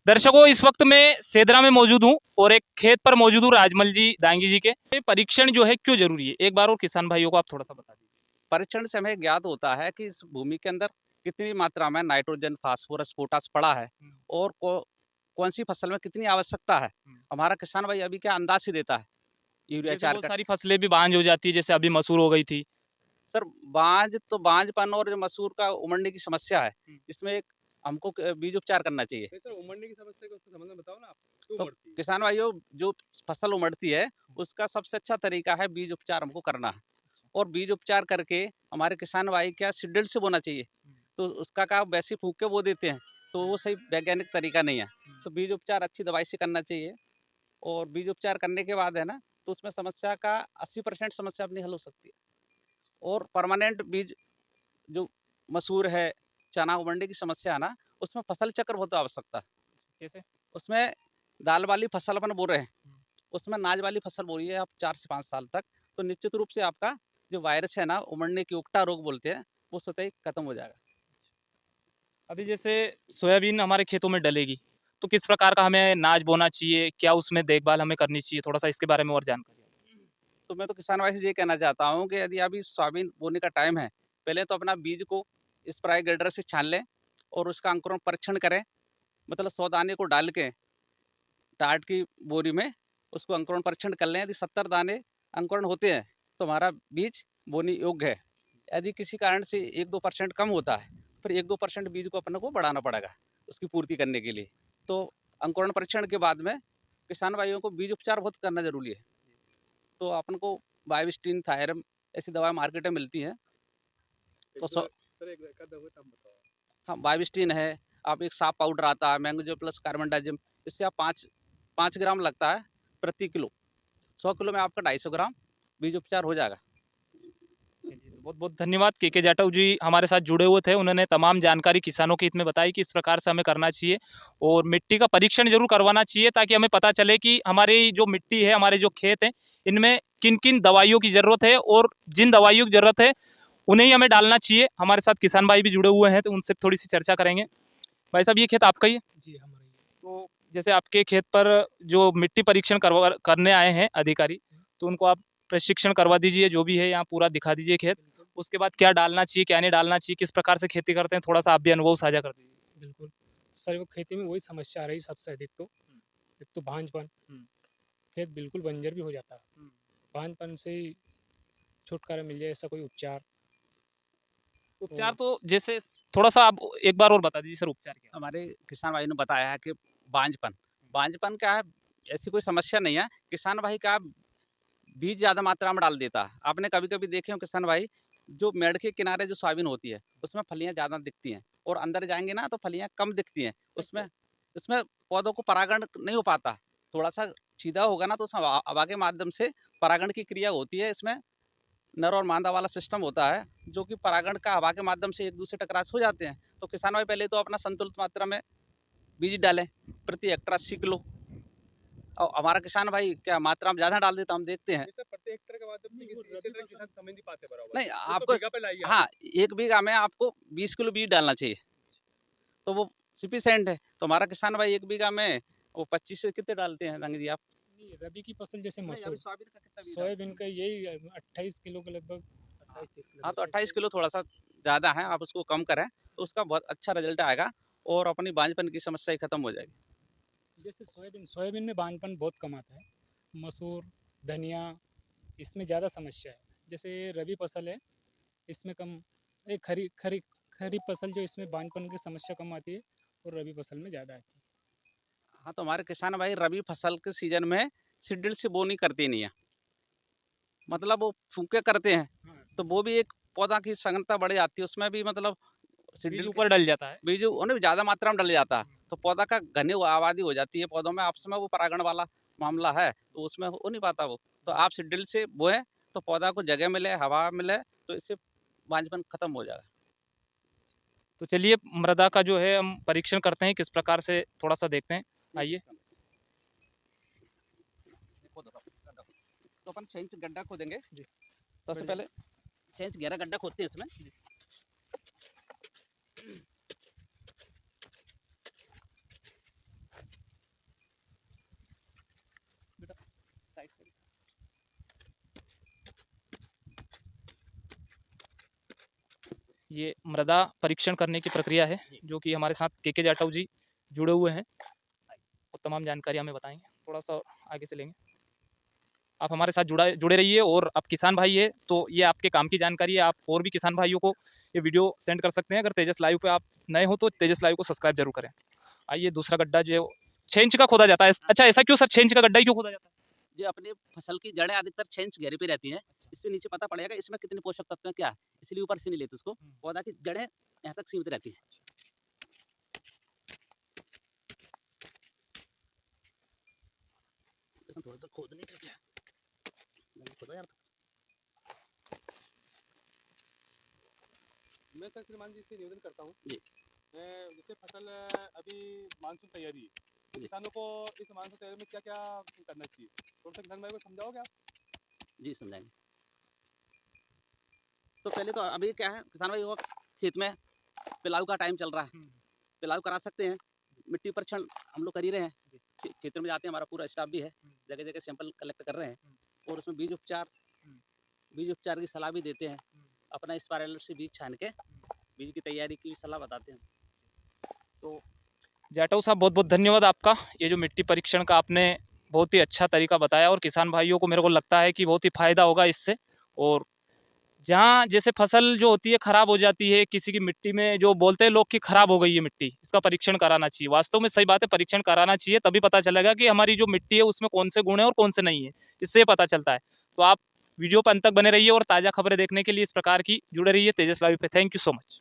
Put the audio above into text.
दर्शकों, इस वक्त मैं सेदरा में मौजूद हूं और एक खेत पर मौजूद हूं राजमल जी दांगी जी के। ये परीक्षण जो है क्यों जरूरी है, एक बार और किसान भाइयों को आप थोड़ा सा बता दीजिए। परीक्षण से हमें ज्ञात होता है कि इस भूमि के अंदर कितनी मात्रा में नाइट्रोजन, फास्फोरस, पोटास पड़ा है और कौन सी फसल में कितनी आवश्यकता है। हमारा किसान भाई अभी क्या अंदाज से देता है यूरिया जैसे चार बहुत का। सारी फसलें भी बांझ हो जाती है, जैसे अभी मसूर हो गई थी। सर बांझपन और जो मसूर का उमड़ने की समस्या है, इसमें एक हमको बीज उपचार करना चाहिए। नहीं सर, उमड़ने की समस्या का उसका समाधान बताओ ना आप, क्यों तो उमड़ती है? किसान भाइयों, जो फसल उमड़ती है उसका सबसे अच्छा तरीका है बीज उपचार हमको करना है। और बीज उपचार करके हमारे किसान भाई क्या सीड्रिल से बोना चाहिए। तो उसका क्या वैसे फूंक के बो देते हैं, तो वो सही वैज्ञानिक तरीका नहीं है। तो बीज उपचार अच्छी दवाई से करना चाहिए। और बीज उपचार करने के बाद है ना, तो उसमें समस्या का 80% समस्या अपनी हल हो सकती है। और परमानेंट बीज जो मसूर है, चना उमड़ने की समस्या है ना, उसमें फसल चक्र बहुत आवश्यकता है। कैसे? उसमें दाल वाली फसल अपन बो रहे हैं, उसमें नाज वाली फसल बो रही है आप 4 से 5 साल तक, तो निश्चित रूप से आपका जो वायरस है ना, उमड़ने की उकटा रोग बोलते हैं, वो स्वतः ही खत्म हो जाएगा। अभी जैसे सोयाबीन हमारे खेतों में डलेगी, तो किस प्रकार का हमें नाज बोना चाहिए, क्या उसमें देखभाल हमें करनी चाहिए, थोड़ा सा इसके बारे में और जानकारी। तो मैं तो किसान भाई से ये कहना चाहता हूँ कि यदि अभी सोयाबीन बोने का टाइम है, पहले तो अपना बीज को स्प्रे ग्रेडर से छान लें और उसका अंकुरण परीक्षण करें। मतलब 100 दाने को डाल के टाट की बोरी में उसको अंकुरण परीक्षण कर लें। यदि 70 दाने अंकुरण होते हैं तो हमारा बीज बोने योग्य है। यदि किसी कारण से 1-2% कम होता है, फिर 1-2% बीज को अपन को बढ़ाना पड़ेगा उसकी पूर्ति करने के लिए। तो अंकुरण परीक्षण के बाद में किसान भाइयों को बीज उपचार बहुत करना जरूरी है। तो अपन को बायोस्टीन, थायरम ऐसी दवाएं मार्केट में मिलती हैं। एक तो दो सर, एक एका दो तब बताओ। हाँ, बायोस्टीन है। आप एक साफ पाउडर आता है मैंगोजेब प्लस कार्बनडाजिम, इससे आप 5 ग्राम लगता है प्रति किलो। 100 किलो में आपका 250 ग्राम बीज उपचार हो जाएगा। चलिए, तो बहुत बहुत धन्यवाद। के जाटव जी हमारे साथ जुड़े हुए थे, उन्होंने तमाम जानकारी किसानों के हित में बताई कि इस प्रकार से हमें करना चाहिए और मिट्टी का परीक्षण जरूर करवाना चाहिए, ताकि हमें पता चले कि हमारी जो मिट्टी है, हमारे जो खेत हैं, इनमें किन किन दवाइयों की ज़रूरत है और जिन दवाइयों की ज़रूरत है उन्हें ही हमें डालना चाहिए। हमारे साथ किसान भाई भी जुड़े हुए हैं, तो उनसे थोड़ी सी चर्चा करेंगे। भाई साहब, ये खेत आपका ही है? जी हमारा ये। तो जैसे आपके खेत पर जो मिट्टी परीक्षण करने आए हैं अधिकारी, तो उनको आप प्रशिक्षण करवा दीजिए, जो भी है यहाँ पूरा दिखा दीजिए खेत। बिल्कुल उसके बाद क्या डालना चाहिए, क्या नहीं डालना चाहिए, किस प्रकार से खेती करते हैं, थोड़ा सा आप भी अनुभव साझा कर दीजिए। बिल्कुल सर, वो खेती में वही समस्या आ रही सबसे अधिक तो। एक तो भांजपन, खेत बिल्कुल बंजर भी हो जाता है। भांजपन से ही छुटकारा मिल जाए, ऐसा कोई उपचार। उपचार तो जैसे थोड़ा सा आप एक बार और बता दीजिए सर, उपचार क्या हमारे किसान भाई ने बताया है कि बांझपन बांझपन क्या है, ऐसी कोई समस्या नहीं है। किसान भाई का बीज ज़्यादा मात्रा में डाल देता है। आपने कभी कभी देखे हो किसान भाई, जो मेड़ के किनारे जो सोयाबीन होती है उसमें फलियां ज़्यादा दिखती हैं और अंदर जाएंगे ना तो फलियां कम दिखती हैं। उसमें उसमें पौधों को परागण नहीं हो पाता। थोड़ा सा सीधा होगा ना तो उसमें हवा के माध्यम से परागण की क्रिया होती है। इसमें नर और मादा वाला सिस्टम होता है, जो कि परागण का हवा के माध्यम से एक दूसरे टकराव हो जाते हैं। तो किसान भाई पहले तो अपना संतुलित मात्रा में बीज डालें, प्रति हेक्टर 80 किलो। और हमारा किसान भाई क्या मात्रा में ज़्यादा डाल देता, हम देखते हैं। नहीं सर, प्रति हेक्टेयर के माध्यम से किसान समझ नहीं पाते बराबर। नहीं वो तो आपको, बीघा पे लाइए आप। हाँ, 1 बीघा में आपको 20 किलो बीज डालना चाहिए, तो वो सफिशिएंट है। तो हमारा किसान भाई 1 बीघा में वो 25 से कितने डालते हैं रंग जी आप? नहीं, रबी की फसल जैसे नहीं, अभी मसूर, सोयाबीन का कितना बीज डालते सोयाबीन हैं? का यही 28 किलो के लगभग, हाँ, 28-30 किलो हाँ, तो रहता है 28 इससे। किलो थोड़ा सा ज़्यादा है, आप उसको कम करें तो उसका बहुत अच्छा रिजल्ट आएगा और अपनी बांझपन की समस्या ही खत्म हो जाएगी। जैसे सोयाबीन सोयाबीन में बांझपन बहुत कम आता है। मसूर, धनिया, इसमें ज़्यादा समस्या है। जैसे रबी फसल है, इसमें कम। एक खरीफ फसल जो इसमें बांझपन की समस्या कम आती है और रबी फसल में ज़्यादा आती है। हाँ, तो हमारे किसान भाई रबी फसल के सीजन में सीड्रिल से बोनी करते नहीं है। मतलब वो फूँके करते हैं, हाँ, तो वो भी एक पौधा की सघनता बढ़ जाती है, उसमें भी मतलब बीज सीड्रिल के ऊपर डल जाता है। बीज उन्हें ज़्यादा मात्रा में डल जाता है, तो पौधा का घनी आबादी हो जाती है पौधों में, आपस में वो परागण वाला मामला है, तो उसमें हो नहीं पाता वो। तो आप सीड्रिल से बोएं तो पौधा को जगह मिले, हवा मिले, तो इससे बांझपन खत्म हो जाएगा। तो चलिए, मृदा का जो है हम परीक्षण करते हैं, किस प्रकार से थोड़ा सा देखते हैं। आइए। तो अपन 6 इंच गड्ढा खोदेंगे। जी। सबसे बढ़िया। पहले 6 इंच गहरा गड्ढा खोदते हैं इसमें। ये मृदा परीक्षण करने की प्रक्रिया है, जो कि हमारे साथ के जाटव जी जुड़े हुए हैं और तमाम जानकारी हमें बताएंगे। थोड़ा सा आगे चलेंगे, आप हमारे साथ जुड़े रहिए। और आप किसान भाई है तो ये आपके काम की जानकारी है, आप और भी किसान भाइयों को ये वीडियो सेंड कर सकते हैं। अगर तेजस लाइव पे आप नए हो तो तेजस लाइव को सब्सक्राइब जरूर करें। आइए, दूसरा गड्ढा जो है 6 इंच का खोदा जाता है। अच्छा, ऐसा क्यों सर, 6 इंच का गड्ढा ही क्यों खोदा जाता है? जो अपनी फसल की जड़ें अधिकतर 6 इंच गहरे पे रहती हैं, इससे नीचे पता पड़ेगा इसमें कितने पोषक तत्व हैं, क्या है, इसलिए ऊपर से नहीं लेते उसको। पौधा की जड़ें यहाँ तक सीमित रहती हैं। इसमें थोड़ा सा खोदने का क्या है? खोदा यार। मैं सर श्रीमान जी से निवेदन करता हूँ जी। जैसे फसल अभी मानसून तैयारी है, तो जी। किसानों को इस मानसून तैयारी में क्या क्या करना चाहिए, थोड़ा सा किसान भाई को समझाओगे आप? जी समझाएंगे। तो पहले तो अभी क्या है, किसान भाई वो खेत में पिलाऊ का टाइम चल रहा है, पिलाऊ करा सकते हैं। मिट्टी परीक्षण हम लोग कर ही रहे हैं, क्षेत्र में जाते हैं, हमारा पूरा स्टाफ भी है, जगह जगह सैंपल कलेक्ट कर रहे हैं और उसमें बीज उपचार की सलाह भी देते हैं। अपना स्पायरल से बीज छान के बीज की तैयारी की सलाह बताते हैं। तो जाटव साहब, बहुत बहुत धन्यवाद आपका। ये जो मिट्टी परीक्षण का आपने बहुत ही अच्छा तरीका बताया और किसान भाइयों को मेरे को लगता है कि बहुत ही फायदा होगा इससे। और जहाँ जैसे फसल जो होती है खराब हो जाती है, किसी की मिट्टी में जो बोलते हैं लोग कि खराब हो गई है मिट्टी, इसका परीक्षण कराना चाहिए। वास्तव में सही बात है, परीक्षण कराना चाहिए, तभी पता चलेगा कि हमारी जो मिट्टी है उसमें कौन से गुण है और कौन से नहीं है, इससे पता चलता है। तो आप वीडियो पर अंत तक बने रहिए और ताज़ा खबरें देखने के लिए इस प्रकार की जुड़े रहिए तेजस लाइव पे। Thank you so much.